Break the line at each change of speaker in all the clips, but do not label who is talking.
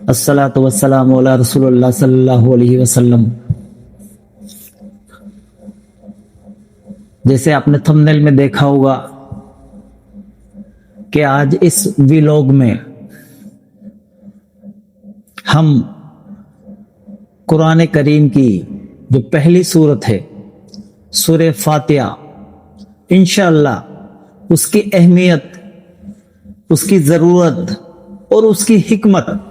अस्सलातु वस्सलामु अला रसूलिल्लाह सल्लल्लाहु अलैहि वसल्लम। जैसे आपने थंबनेल में देखा होगा कि आज इस व्लॉग में हम कुरान करीम की जो पहली सूरत है सूरह फातिहा, इंशाअल्लाह उसकी अहमियत, उसकी जरूरत और उसकी हिकमत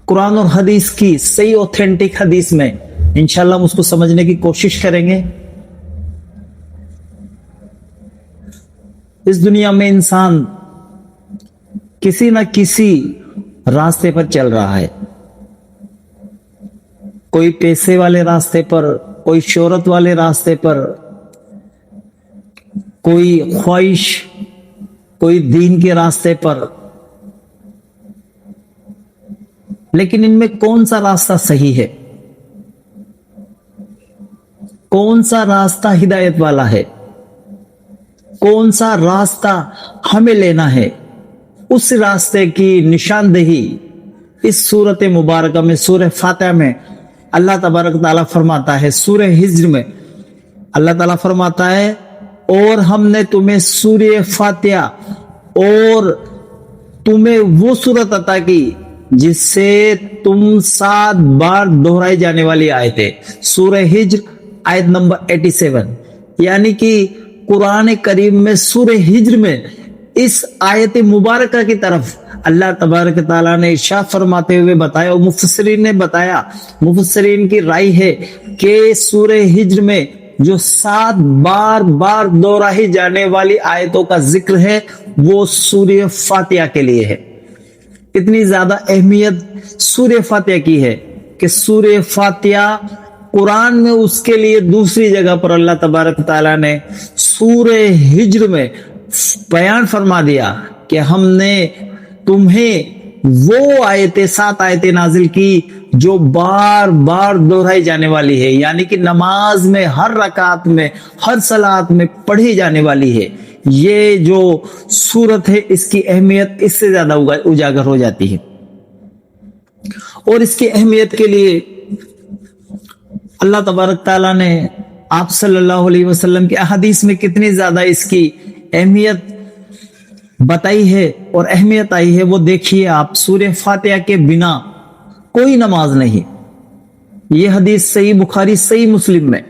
कुरान और हदीस की सही ऑथेंटिक हदीस में इंशाअल्लाह हम उसको समझने की कोशिश करेंगे। इस दुनिया में इंसान किसी न किसी रास्ते पर चल रहा है, कोई पैसे वाले रास्ते पर, कोई शोहरत वाले रास्ते पर, कोई ख्वाहिश, कोई दीन के रास्ते पर। लेकिन इनमें कौन सा रास्ता सही है, कौन सा रास्ता हिदायत वाला है, कौन सा रास्ता हमें लेना है, उस रास्ते की निशानदेही इस सूरत मुबारक में सूरह फातिहा में अल्लाह तबारक ताला फरमाता है। सूरह हिज्र में अल्लाह ताला फरमाता है, और हमने तुम्हें सूरह फातिहा और तुम्हें वो सूरत अता की जिससे तुम 7 बार दोहराई जाने वाली आयतें। सूरह हिज्र आयत नंबर 87। यानी कि कुरान करीम में सूरह हिज्र में इस आयत मुबारका की तरफ अल्लाह तबारक ताला ने इरशाद फरमाते हुए बताया, और मुफस्सिरीन ने बताया, मुफस्सिरीन की राय है कि सूरह हिज्र में जो 7 बार दोहराई जाने वाली आयतों का जिक्र है वो सूरह फातिहा के लिए है। इतनी ज्यादा अहमियत सूरह फातिहा की है कि सूरह फातिहा कुरान में उसके लिए दूसरी जगह पर अल्लाह तबारक ताला ने सूरह हिज्र में बयान फरमा दिया कि हमने तुम्हें वो आयतें 7 आयतें नाजिल की जो बार बार दोहराई जाने वाली है, यानी कि नमाज में हर रकात में, हर सलात में पढ़ी जाने वाली है। ये जो सूरत है इसकी अहमियत इससे ज्यादा उजागर हो जाती है। और इसकी अहमियत के लिए अल्लाह तबारक ताला ने आप सल्लल्लाहु अलैहि वसल्लम की अहादीस में कितनी ज्यादा इसकी अहमियत बताई है और अहमियत आई है वो देखिए आप। सूरह फातिहा के बिना कोई नमाज नहीं। ये हदीस सही बुखारी सही मुस्लिम में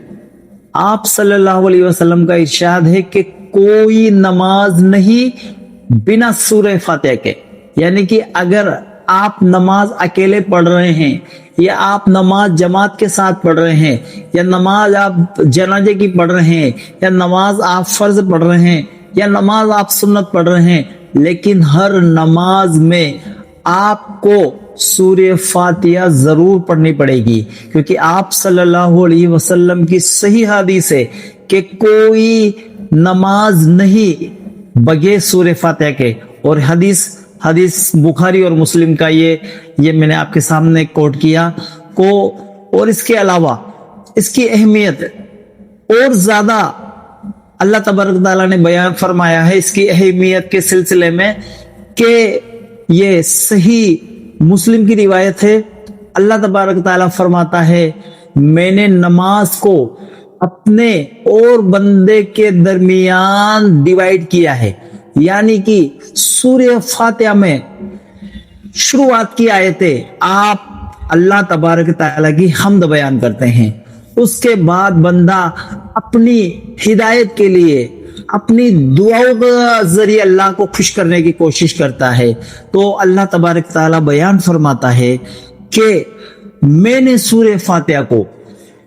आप सल्लल्लाहु अलैहि वसल्लम का इरशाद है कि कोई नमाज नहीं बिना सूरह फातिहा के। यानी कि अगर आप नमाज अकेले पढ़ रहे हैं, या आप नमाज जमात के साथ पढ़ रहे हैं, या नमाज आप जनाजे की पढ़ रहे हैं, या नमाज आप फर्ज पढ़ रहे हैं, या नमाज आप सुन्नत पढ़ रहे हैं, लेकिन हर नमाज में आपको सूरह फातिहा जरूर पढ़नी पड़ेगी, क्योंकि आप सल्लल्लाहु अलैहि वसल्लम की सही हदीस है कि कोई नमाज नहीं बगैर सूरह फातिहा के। और हदीस बुखारी और मुस्लिम का ये मैंने आपके सामने कोट किया को। और इसके अलावा इसकी अहमियत और ज्यादा अल्लाह तबारक ताला ने बयान फरमाया है इसकी अहमियत के सिलसिले में कि ये सही मुस्लिम की रिवायत है। अल्लाह तबारक ताला फरमाता है, मैंने नमाज को अपने और बंदे के दरमियान डिवाइड किया है। यानी कि सूरह फातिहा में शुरुआत की आयतें आप अल्लाह तबारक ताला की हम्द बयान करते हैं, उसके बाद बंदा अपनी हिदायत के लिए अपनी दुआओं के जरिए अल्लाह को खुश करने की कोशिश करता है। तो अल्लाह तबारक ताला बयान फरमाता है कि मैंने सूरह फातिहा को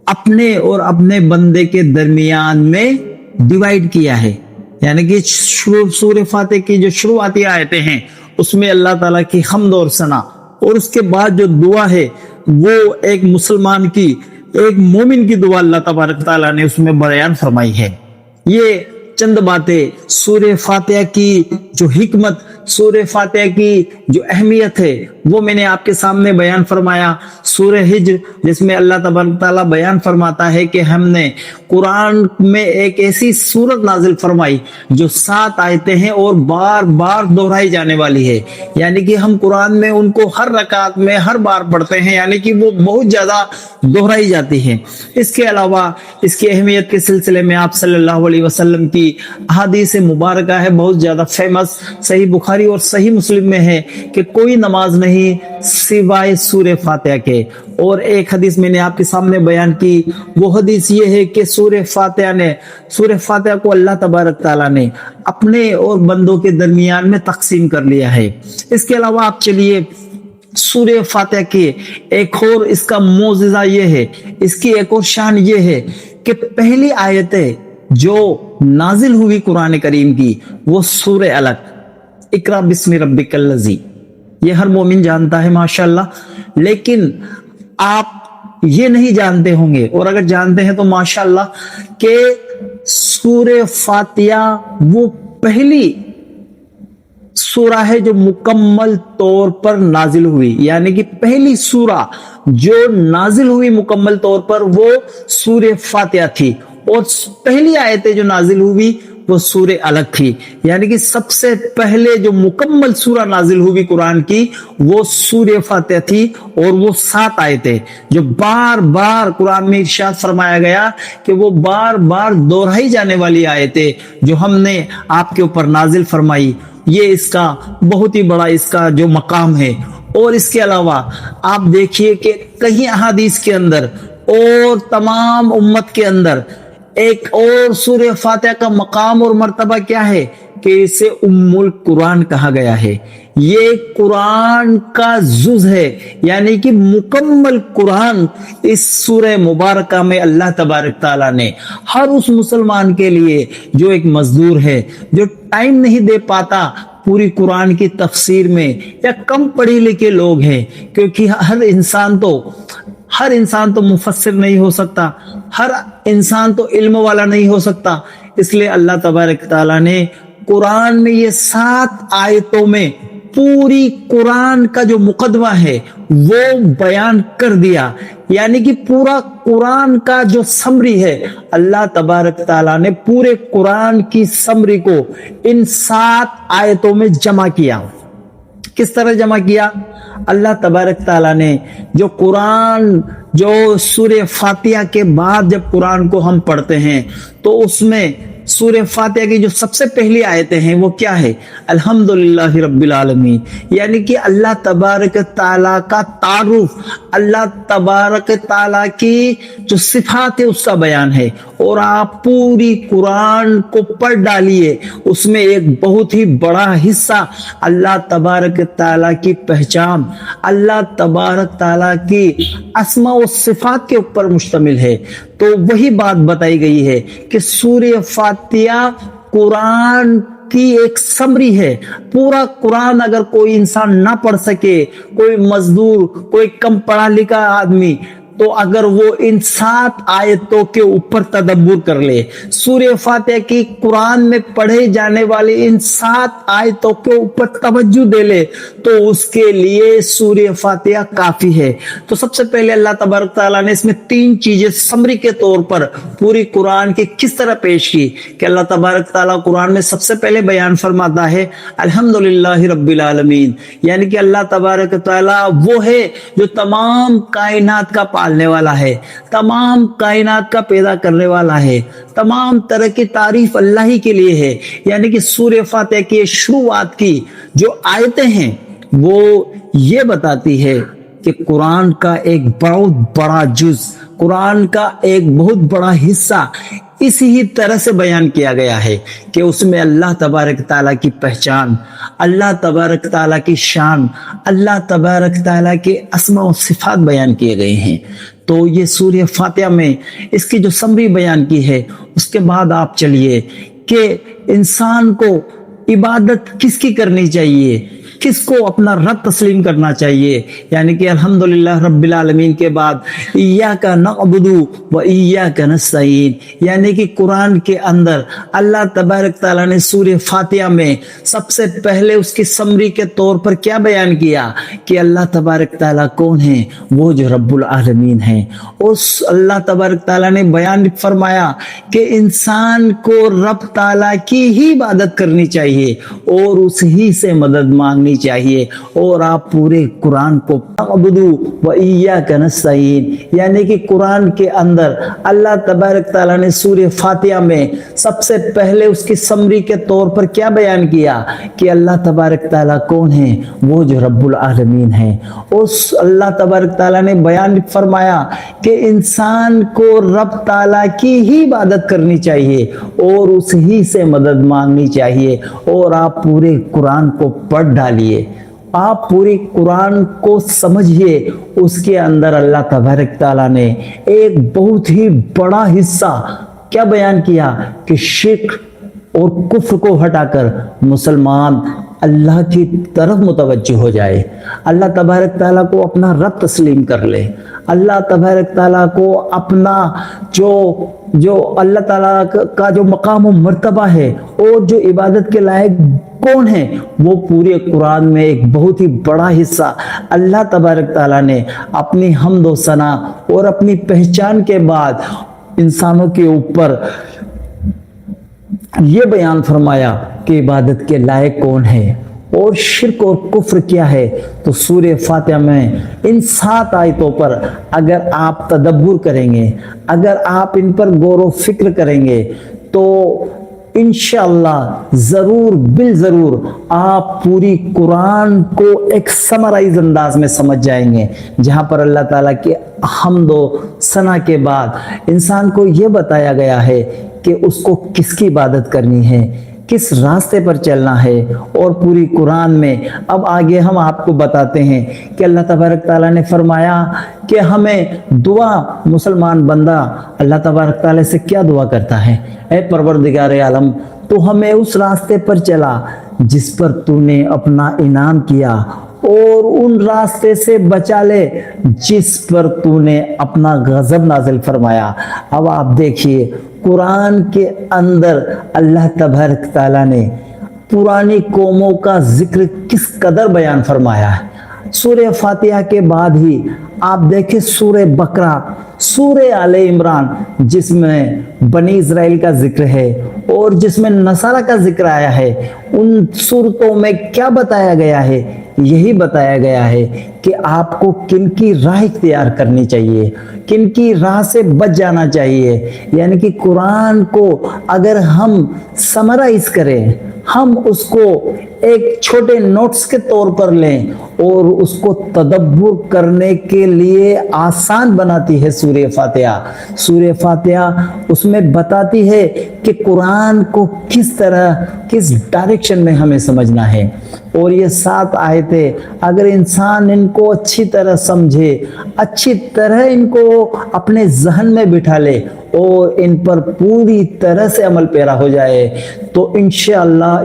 अपने और अपने बंदे के दरमियान में डिवाइड किया है। यानी कि सूरह फातिहा की जो शुरुआती आयतें हैं उसमें अल्लाह ताला की हम्द और सना, और उसके बाद जो दुआ है वो एक मुसलमान की, एक मोमिन की दुआ अल्लाह तबारक ताला ने उसमें बयान फरमाई है। ये चंद बातें सूरह फातिहा की जो हिकमत, सूरह फातिहा की जो अहमियत है वो मैंने आपके सामने बयान फरमाया। सूरह हिज्र जिसमें अल्लाह तबारक ताला बयान फरमाता है कि हमने कुरान में एक ऐसी सूरत नाजिल फरमाई जो 7 आयतें हैं और बार बार दोहराई जाने वाली है, यानी कि हम कुरान में उनको हर रकात में हर बार पढ़ते हैं, यानी कि वो बहुत ज्यादा दोहराई जाती है। इसके अलावा इसकी अहमियत के सिलसिले में आप सल्लल्लाहु अलैहि वसल्लम की अहादीस मुबारक है, बहुत ज्यादा फेमस, सही बुखारी और सही मुस्लिम में है कि कोई नमाज नहीं सिवाय सूरह फातिहा के। और एक हदीस मैंने आपके सामने बयान की, वो हदीस ये है कि सूरह फातिहा को अल्लाह तबारक ताला ने अपने और बंदों के दरमियान में तकसीम कर लिया है। इसके अलावा आप चलिए सूरह फातिहा के एक और इसका मौजिज़ा ये है, इसकी एक और शान ये है कि पहली आयतें जो नाजिल हुई कुरान करीम की वो सूरह अलक, इकरा बिस्मि रब्बिकल लज़ी, ये हर मोमिन जानता है माशाअल्लाह। लेकिन आप ये नहीं जानते होंगे, और अगर जानते हैं तो माशाअल्लाह, कि सूरह फातिहा वो पहली सूरा है जो मुकम्मल तौर पर नाजिल हुई, यानी कि पहली सूरा जो नाजिल हुई मुकम्मल तौर पर वो सूरह फातिहा थी, और पहली आयतें जो नाजिल हुई वो सूरह अलग थी, यानी कि सबसे पहले जो मुकम्मल सूरा नाजिल हुई कुरान की वो सूरह फातिहा थी। और वो 7 आयतें जो बार बार कुरान में इरशाद फरमाया गया कि वो बार बार दोहराई जाने वाली आयतें जो हमने आपके ऊपर नाजिल फरमाई, ये इसका बहुत ही बड़ा इसका जो मकाम है। और इसके अलावा आप देखिए कि कहीं अहादीस के अंदर और तमाम उम्मत के अंदर एक और सूरह फातिहा का मकाम और मर्तबा क्या है कि इसे उम्मुल कुरान कहा गया है। ये कुरान का जुज है, यानी कि मुकम्मल कुरान इस सूरह मुबारका में अल्लाह तबारक ताला ने हर उस मुसलमान के लिए जो एक मजदूर है, जो टाइम नहीं दे पाता पूरी कुरान की तफसीर में, या कम पढ़े लिखे लोग हैं, क्योंकि हर इंसान तो मुफस्सिर नहीं हो सकता, हर इंसान तो इल्म वाला नहीं हो सकता। इसलिए अल्लाह तबारक ताला ने कुरान में ये 7 आयतों में पूरी कुरान का जो मुकदमा है वो बयान कर दिया, यानी कि पूरा कुरान का जो समरी है अल्लाह तबारक ताला ने पूरे कुरान की समरी को इन 7 आयतों में जमा किया। किस तरह जमा किया? अल्लाह तबारक ताला ने जो कुरान, जो सूरह फातिहा के बाद जब कुरान को हम पढ़ते हैं तो उसमें सूरह फातिहा की जो सबसे पहली आयतें हैं वो क्या है? अल्हम्दुलिल्लाहि रब्बिल आलमीन, यानी कि अल्लाह तबारक ताला का तारुफ, अल्लाह तबारक ताला की जो सिफात है उसका बयान है। और आप पूरी कुरान को पढ़ डालिए, उसमें एक बहुत ही बड़ा हिस्सा अल्लाह तबारक ताला की पहचान, अल्लाह तबारक ताला की अस्मा व सिफात के ऊपर मुश्तमिल है। तो वही बात बताई गई है कि सूरह फातिहा कुरान की एक समरी है। पूरा कुरान अगर कोई इंसान ना पढ़ सके, कोई मजदूर, कोई कम पढ़ा लिखा आदमी, तो अगर वो इन 7 आयतों के ऊपर तदब्बुर कर ले, सूरह फातिहा की कुरान में पढ़े जाने वाले इन 7 आयतों के ऊपर तवज्जो दे ले, तो उसके लिए सूरह फातिहा काफी है। तो सबसे पहले अल्लाह तबारक ताला ने इसमें 3 चीजें समरी के तौर पर पूरी कुरान की किस तरह पेश की कि अल्लाह तबारक ताला कुरान में सबसे पहले बयान फरमाता है अल्हम्दुलिल्लाहि रब्बिल आलमीन, यानी कि अल्लाह तबारक ताला वो है जो तमाम कायनात का पालने वाला है, तमाम कायनात का पैदा करने वाला है, तमाम तरह की तारीफ अल्लाह ही के लिए है। यानी कि सूरह फातिहा की शुरुआत की जो आयतें हैं वो ये बताती है कि कुरान का एक बहुत बड़ा जुज, कुरान का एक बहुत बड़ा हिस्सा इसी ही तरह से बयान किया गया है कि उसमें अल्लाह तबारक ताला की पहचान, अल्लाह तबारक ताला की शान, अल्लाह तबारक ताला के अस्मा और सिफात बयान किए गए हैं। तो ये सूरह फातिहा में इसकी जो समरी बयान की है, उसके बाद आप चलिए कि इंसान को इबादत किसकी करनी चाहिए, किस को अपना रब तस्लीम करना चाहिए, यानी कि अल्हम्दुलिल्लाह रब्बिल आलमीन के बाद इय्याका नअबुदु व इय्याका नस्तईन, यानी कि कुरान के अंदर अल्लाह तबारक ताला ने सूरह फातिहा में सबसे पहले उसकी समरी के तौर पर क्या बयान किया कि अल्लाह तबारक ताला कौन है, वो जो रब्बुल आलमीन है। उस अल्लाह तबारक ताला ने बयान फरमाया कि इंसान को रब ताला की ही इबादत करनी चाहिए और उसी से मदद मांगनी चाहिए। और आप पूरे कुरान को अबुदू व इय्याका नस्तईन, यानी कि कुरान के अंदर अल्लाह तबारक ताला ने सूरह फातिहा में सबसे पहले उसकी समरी के तौर पर क्या बयान किया कि अल्लाह तबारक ताला कौन है, वो जो रब्बुल आलमीन है। उस अल्लाह तबारक ताला ने बयान फरमाया कि इंसान को रब ताला की ही इबादत करनी चाहिए और उसी से मदद मांगनी चाहिए। और आप पूरे कुरान को पढ़ डालिए, आप पूरी कुरान को समझिए, उसके अंदर अल्लाह तबारक ताला ने एक बहुत ही बड़ा हिस्सा क्या बयान किया कि शिर्क और कुफ्र को हटाकर मुसलमान अल्लाह की तरफ मुतवज्जो हो जाए, अल्लाह तबारक ताला को अपना रब तस्लीम कर ले, अल्लाह तबारक ताला को अपना जो अल्लाह ताला का जो मकाम और मर्तबा है और जो इबादत के लायक कौन है, वो पूरे कुरान में एक बहुत ही बड़ा हिस्सा अल्लाह तबारक ताला ने अपनी हम्द व सना और अपनी पहचान के बाद इंसानों के ऊपर ये बयान फरमाया कि इबादत के लायक कौन है और शिर्क और कुफ्र क्या है। तो सूरह फातिहा में इन 7 आयतों पर अगर आप तदब्बुर करेंगे, अगर आप इन पर गौर व फिक्र करेंगे, तो इंशाअल्लाह जरूर बिल जरूर आप पूरी कुरान को एक समराइज अंदाज में समझ जाएंगे, जहां पर अल्लाह ताला के हम्द व सना के बाद इंसान को यह बताया गया है कि उसको किसकी इबादत करनी है, किस रास्ते पर चलना है। और पूरी कुरान में अब आगे हम आपको बताते हैं कि अल्लाह तबारक ताला ने फरमाया कि हमें दुआ, मुसलमान बंदा अल्लाह तबारक ताला से क्या दुआ करता है, ऐ परवरदिगार आलम तो हमें उस रास्ते पर चला जिस पर तूने अपना इनाम किया, और उन रास्ते से बचा ले जिस पर तूने अपना गजब नाजिल फरमाया। अब आप देखिए कुरान के अंदर अल्लाह तबारक ताला ने पुरानी कौमों का जिक्र किस कदर बयान फरमाया है। सूरह फातिहा के बाद ही आप देखें सूरह बकरा, सूरह आले इमरान, जिसमें बनी इज़राइल का जिक्र है और जिसमें नसारा का जिक्र आया है, उन सूरतों में क्या बताया गया है, यही बताया गया है कि आपको किन की राह इख्तियार करनी चाहिए, किन की राह से बच जाना चाहिए। यानी कि कुरान को अगर हम समराइज करें, हम उसको एक छोटे नोट्स के तौर पर लें और उसको तदब्बुर करने के लिए आसान बनाती है सूरह फातिहा। सूरह फातिहा उसमें बताती है कि कुरान को किस तरह, किस डायरेक्शन में हमें समझना है। और ये 7 आयतें अगर इंसान इनको अच्छी तरह समझे, अच्छी तरह इनको अपने जहन में बिठा ले और इन पर पूरी तरह से अमल पैरा हो जाए, तो इंशाअल्लाह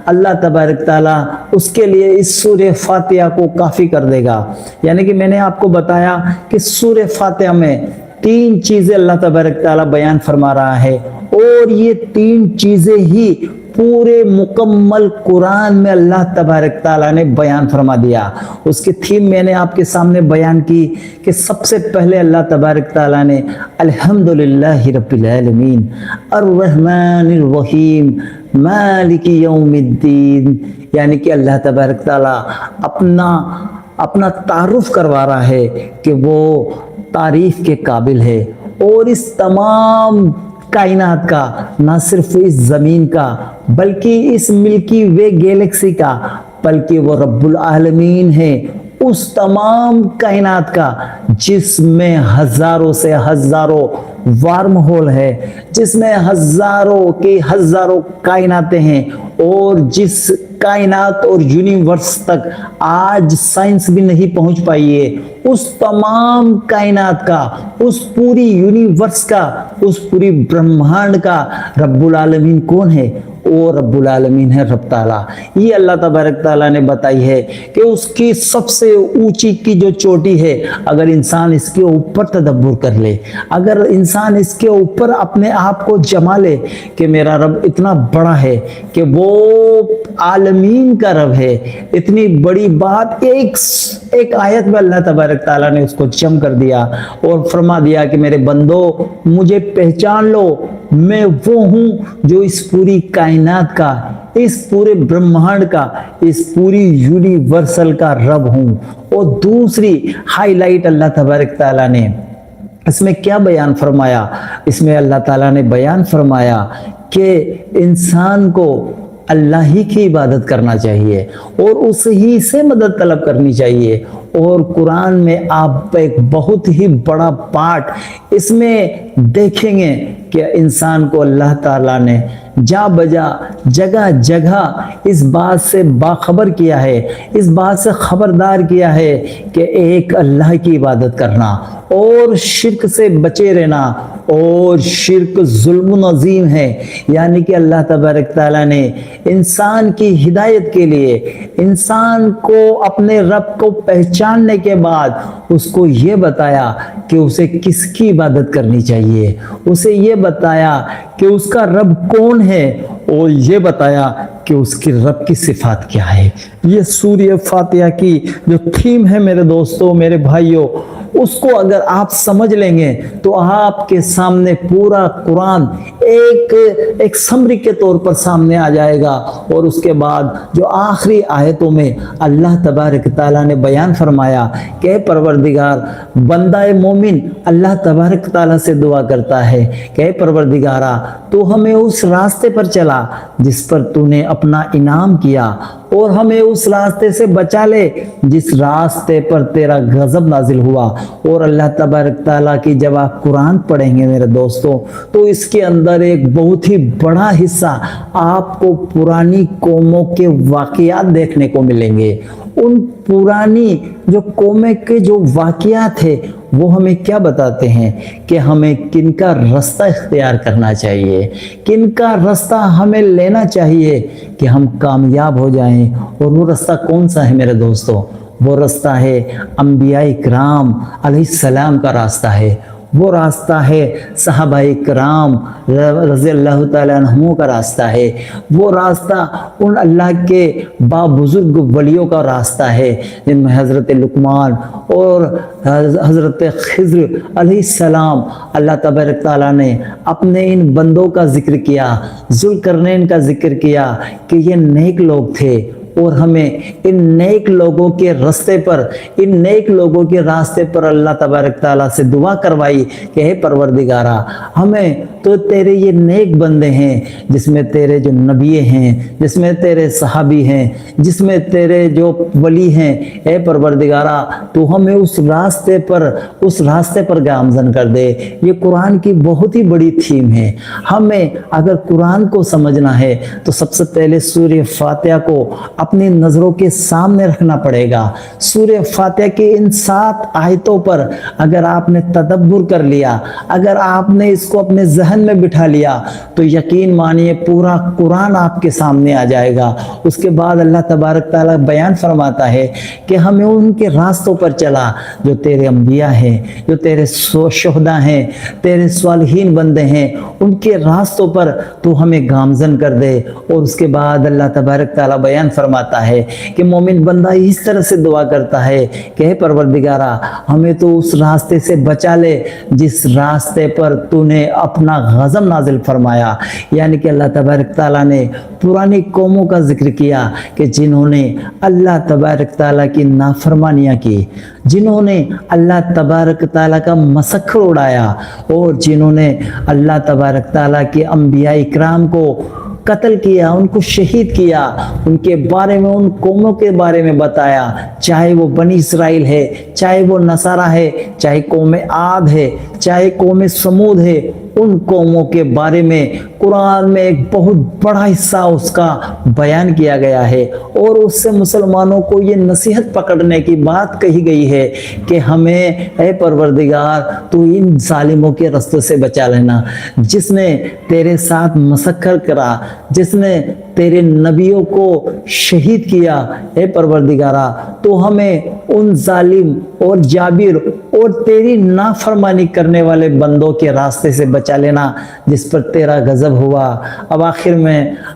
अल्लाह तबारक ताला उसके लिए इस सूरह फातिहा को काफ़ी कर देगा। यानी कि मैंने आपको बताया कि सूरह फातिहा में 3 चीज़ें अल्लाह तबारक ताला बयान फरमा रहा है और ये 3 चीज़ें ही पूरे मुकम्मल कुरान में अल्लाह तबारक ताला ने बयान फरमा दिया। उसकी थीम मैंने आपके सामने बयान की कि सबसे पहले अल्लाह तबारक ताला ने अल्हम्दुलिल्लाहि रब्बिल आलमीन अर्रहमानिर रहीम मालिकी यौमिद्दीन, यानी कि अल्लाह तबारक ताला अपना तारुफ करवा रहा है कि वो तारीफ के काबिल है और इस तमाम कायनात का, ना सिर्फ इस जमीन का बल्कि इस मिल्की वे गैलेक्सी का, बल्कि वो रब्बुल आलमीन है उस तमाम कायनात का जिसमें हजारों से हजारों वार्म होल है, जिसमें हजारों की हजारों कायनातें हैं और जिस कायनात और यूनिवर्स तक आज साइंस भी नहीं पहुंच पाई है, उस तमाम कायनात का, उस पूरी यूनिवर्स का, उस पूरी ब्रह्मांड का रब्बुल आलमीन कौन है? وہ रब्बुल आलमीन है, रब ताला। ये अल्लाह तबारक ताला ने बताई है कि उसकी सबसे ऊंची की जो चोटी है, अगर इंसान इसके ऊपर तदब्बुर कर ले, अगर इंसान इसके ऊपर अपने आप को जमा ले कि मेरा रब इतना बड़ा है कि वो आलमीन का रब है, इतनी बड़ी बात एक आयत में अल्लाह तबारक ताला ने उसको जम कर दिया और फरमा दिया कि मेरे बंदो मुझे पहचान लो, मैं वो हूं जो इस पूरी कायनात का, इस पूरे ब्रह्मांड का, इस पूरी यूनिवर्सल का रब हूं। और दूसरी हाईलाइट अल्लाह तबारक ताला ने इसमें क्या बयान फरमाया, इसमें अल्लाह ताला ने बयान फरमाया कि इंसान को अल्लाह ही की इबादत करना चाहिए और उस ही से मदद तलब करनी चाहिए। और कुरान में आप एक बहुत ही बड़ा पार्ट इसमें देखेंगे कि इंसान को अल्लाह ताला ने जा बजा जगह जगह इस बात से बाखबर किया है, इस बात से खबरदार किया है कि एक अल्लाह की इबादत करना और शिर्क से बचे रहना। और शिर्क जुल्म अजीम है, यानी कि अल्लाह तबारक ताला ने इंसान की हिदायत के लिए, इंसान को अपने रब को पहचानने के बाद उसको ये बताया कि उसे किसकी इबादत करनी चाहिए, उसे ये बताया कि उसका रब कौन है और ये बताया कि उसकी रब की सिफात क्या है। ये सूरह फातिहा की जो थीम है मेरे दोस्तों, मेरे भाइयों, उसको अगर आप समझ लेंगे तो आपके सामने पूरा कुरान एक समरी के तौर पर सामने आ जाएगा। और उसके बाद जो आखिरी आयतों में अल्लाह तबारक ताला ने बयान फरमाया कि परवरदिगार, बंदा मोमिन अल्लाह तबारक ताला से दुआ करता है कि परवरदिगारा तू हमें उस रास्ते पर चला जिस पर तूने अपना इनाम किया और हमें उस रास्ते से बचा ले जिस रास्ते पर तेरा गजब नाजिल हुआ। और अल्लाह तबारक ताला की जब आप कुरान पढ़ेंगे मेरे दोस्तों तो इसके अंदर एक बहुत ही बड़ा हिस्सा आपको पुरानी कौमों के वाकयात देखने को मिलेंगे। उन पुरानी जो कौमें के जो वाकयात थे वो हमें क्या बताते हैं कि हमें किनका रास्ता इख्तियार करना चाहिए, किनका रास्ता हमें लेना चाहिए कि हम कामयाब हो जाएं। और वो रास्ता कौन सा है मेरे दोस्तों? वो रास्ता है अंबिया इकराम अलैहिस्सलाम का रास्ता है, वो रास्ता है सहाबा इकराम रज़ी अल्लाह तआला अन्हुम का रास्ता है, वो रास्ता उन अल्लाह के बाबुजुर्ग वलियों का रास्ता है जिनमें हज़रत लुकमान और हज़रत खिज़्र अलैहिस्सलाम, अल्लाह तबारक ताला ने अपने इन बंदों का जिक्र किया, ज़ुल्करनैन का जिक्र किया कि ये नेक लोग थे। और हमें इन नेक लोगों के रास्ते पर, इन नेक लोगों के रास्ते पर अल्लाह तबारक ताला से दुआ करवाई कि हे परवरदिगारा, हमें तो तेरे ये नेक बंदे हैं जिसमें तेरे जो नबी हैं, जिसमें तेरे सहाबी हैं, जिसमें तेरे जो वली हैं, हे परवरदिगारा तू हमें उस रास्ते पर गामजन कर दे। ये कुरान की बहुत ही बड़ी थीम है। हमें अगर कुरान को समझना है तो सबसे पहले सूरह फातिहा को अपनी नजरों के सामने रखना पड़ेगा। सूरह फातिहा की इन 7 आयतों पर अगर आपने तदब्बुर कर लिया, अगर आपने इसको अपने जहन में बिठा लिया तो यकीन मानिए पूरा कुरान आपके सामने आ जाएगा। उसके बाद अल्लाह तबारक ताला बयान फरमाता है कि हमें उनके रास्तों पर चला जो तेरे अंबिया हैं, जो तेरे शुहदा हैं, तेरे स्वालिहीन बंदे हैं, उनके रास्तों पर तू हमें गामजन कर दे। और उसके बाद अल्लाह तबारक ताला बयान फरमाता है कि मोमिन बंदा इस तरह से दुआ करता है कि हे परवरदिगारा हमें तो उस रास्ते से बचा ले जिस रास्ते पर तूने अपना गज़ब नाजिल फरमाया। यानी कि अल्लाह तबारक ताला ने पुरानी कौमों का जिक्र किया कि जिन्होंने अल्लाह तबारक ताला की नाफरमानियां की, जिन्होंने अल्लाह तबारक ताला का मसखर उड़ाया और जिन्होंने अल्लाह तबारक ताला के अंबिया इकराम को कत्ल किया, उनको शहीद किया, उनके बारे में, उन कौमों के बारे में बताया, चाहे वो बनी इसराइल है, चाहे वो नसारा है, چاہے قوم عاد ہے، چاہے قوم سمود ہے، ان قوموں کے بارے میں قرآن میں ایک بہت بڑا حصہ اس کا بیان کیا گیا ہے، اور اس سے مسلمانوں کو یہ نصیحت پکڑنے کی بات کہی گئی ہے کہ ہمیں اے پروردگار تو ان ظالموں کے رستے سے بچا لینا، جس نے تیرے ساتھ مسخر کرا، جس نے تیرے نبیوں کو شہید کیا، اے پروردگارا تو ہمیں ان ظالم اور جابر اور تیری نافرمانی کرنے والے بندوں کے راستے سے بچا لینا جس پر تیرا غضب ہوا۔ اب آخر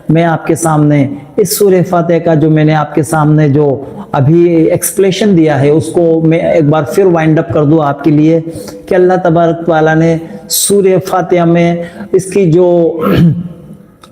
میں آپ کے سامنے اس سورہ فاتحہ کا جو میں نے آپ کے سامنے جو ابھی ایکسپلیشن دیا ہے اس کو میں ایک بار پھر وائنڈ اپ کر دوں آپ کے لیے کہ اللہ تبارک تعالیٰ نے سورہ فاتحہ میں اس کی جو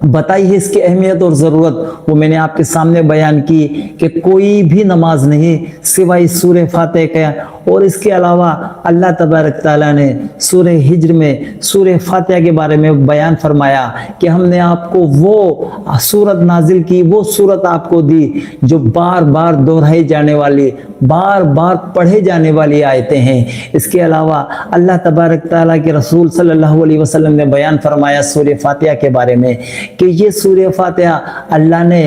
بتائی ہے، اس کی اہمیت اور ضرورت، وہ میں نے آپ کے سامنے بیان کی کہ کوئی بھی نماز نہیں سوائے سورہ فاتحہ کا، اور اس کے علاوہ اللہ تبارک تعالیٰ نے سورہ ہجر میں سورہ فاتحہ کے بارے میں بیان فرمایا کہ ہم نے آپ کو وہ سورت نازل کی، وہ سورت آپ کو دی جو بار بار دہرائی جانے والی، بار بار پڑھے جانے والی آیتیں ہیں۔ اس کے علاوہ اللہ تبارک تعالیٰ کے رسول صلی اللہ علیہ وسلم نے بیان فرمایا سورہ فاتحہ کے بارے میں کہ یہ سورہ فاتحہ اللہ نے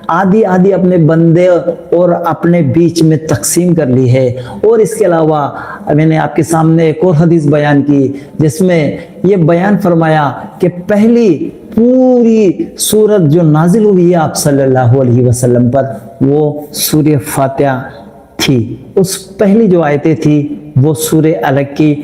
آدھی آدھی اپنے بندے اور اپنے بیچ میں تقسیم کر لی ہے، اور اس کے علاوہ میں نے آپ کے سامنے ایک اور حدیث بیان کی جس میں یہ بیان فرمایا کہ پہلی پوری سورت جو نازل ہوئی ہے آپ صلی اللہ علیہ وسلم پر وہ سورہ فاتحہ تھی، اس پہلی جو آیتیں تھی وہ سورہ الگ کی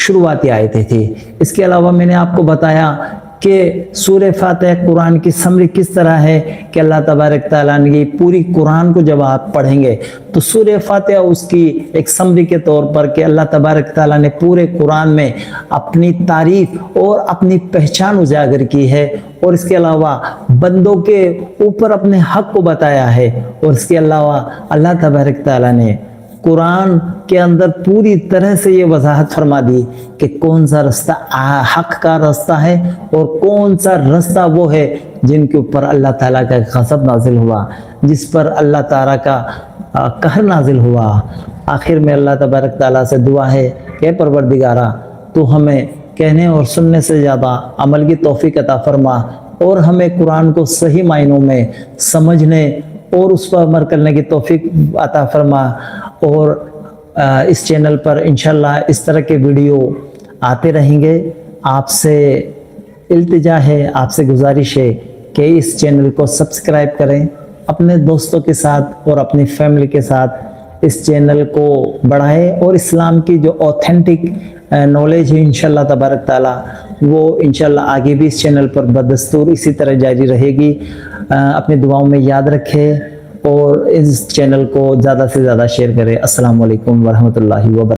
شروعاتی آیتیں تھی۔ اس کے علاوہ میں نے آپ کو بتایا کہ سورہ فاتحہ قرآن کی سمری کس طرح ہے کہ اللہ تبارک تعالیٰ نے یہ پوری قرآن کو جب آپ پڑھیں گے تو سورہ فاتحہ اس کی ایک سمری کے طور پر کہ اللہ تبارک تعالیٰ نے پورے قرآن میں اپنی تعریف اور اپنی پہچان اجاگر کی ہے، اور اس کے علاوہ بندوں کے اوپر اپنے حق کو بتایا ہے، اور اس کے علاوہ اللہ تبارک تعالیٰ نے قرآن کے اندر پوری طرح سے یہ وضاحت فرما دی کہ کون سا رستہ حق کا رستہ ہے اور کون سا رستہ وہ ہے جن کے اوپر اللہ تعالیٰ کا غضب نازل ہوا، جس پر اللہ تعالیٰ کا قہر نازل ہوا۔ آخر میں اللہ تبارک تعالیٰ سے دعا ہے کہ پروردگارا تو ہمیں کہنے اور سننے سے زیادہ عمل کی توفیق عطا فرما، اور ہمیں قرآن کو صحیح معنوں میں سمجھنے اور اس پر عمل کرنے کی توفیق عطا فرما، اور اس چینل پر انشاءاللہ اس طرح کے ویڈیو آتے رہیں گے۔ آپ سے التجا ہے، آپ سے گزارش ہے کہ اس چینل کو سبسکرائب کریں، اپنے دوستوں کے ساتھ اور اپنی فیملی کے ساتھ اس چینل کو بڑھائیں، اور اسلام کی جو اوتھینٹک نالج ہے انشاءاللہ تبارک تعالیٰ وہ انشاءاللہ آگے بھی اس چینل پر بدستور اسی طرح جاری رہے گی۔ اپنی دعاؤں میں یاد رکھیں اور اس چینل کو زیادہ سے زیادہ شیئر کریں۔ السلام علیکم ورحمۃ اللہ وبرکاتہ۔